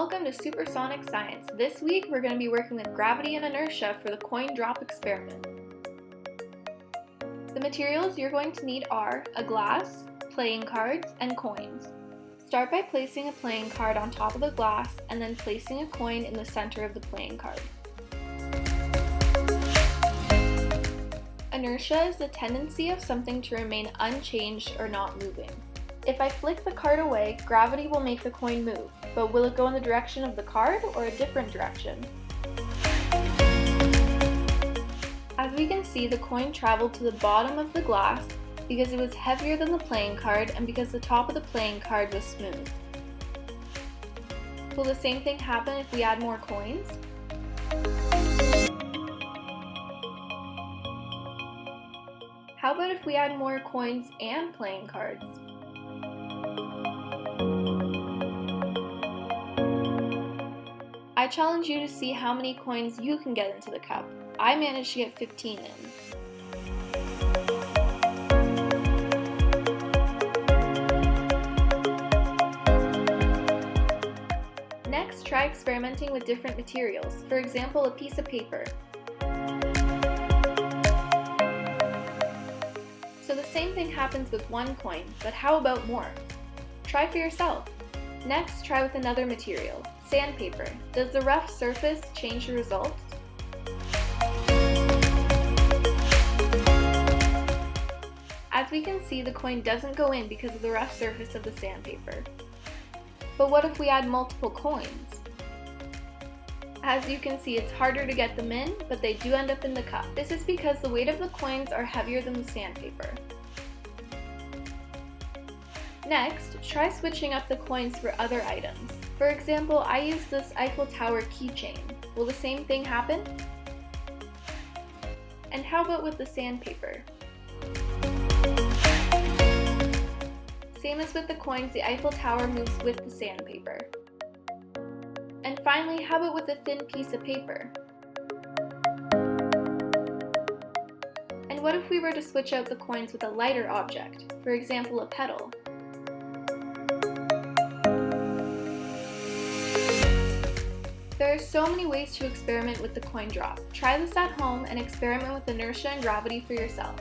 Welcome to Supersonic Science. This week we're going to be working with gravity and inertia for the coin drop experiment. The materials you're going to need are a glass, playing cards, and coins. Start by placing a playing card on top of the glass and then placing a coin in the center of the playing card. Inertia is the tendency of something to remain unchanged or not moving. If I flick the card away, gravity will make the coin move, but will it go in the direction of the card or a different direction? As we can see, the coin traveled to the bottom of the glass because it was heavier than the playing card and because the top of the playing card was smooth. Will the same thing happen if we add more coins? How about if we add more coins and playing cards? I challenge you to see how many coins you can get into the cup. I managed to get 15 in. Next, try experimenting with different materials, for example, a piece of paper. So the same thing happens with one coin, but how about more? Try for yourself. Next, try with another material, sandpaper. Does the rough surface change the results? As we can see, the coin doesn't go in because of the rough surface of the sandpaper. But what if we add multiple coins? As you can see, it's harder to get them in, but they do end up in the cup. This is because the weight of the coins are heavier than the sandpaper. Next, try switching up the coins for other items. For example, I used this Eiffel Tower keychain. Will the same thing happen? And how about with the sandpaper? Same as with the coins, the Eiffel Tower moves with the sandpaper. And finally, how about with a thin piece of paper? And what if we were to switch out the coins with a lighter object, for example, a petal? There are so many ways to experiment with the coin drop. Try this at home and experiment with inertia and gravity for yourself.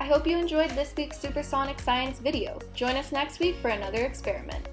I hope you enjoyed this week's Supersonic Science video. Join us next week for another experiment.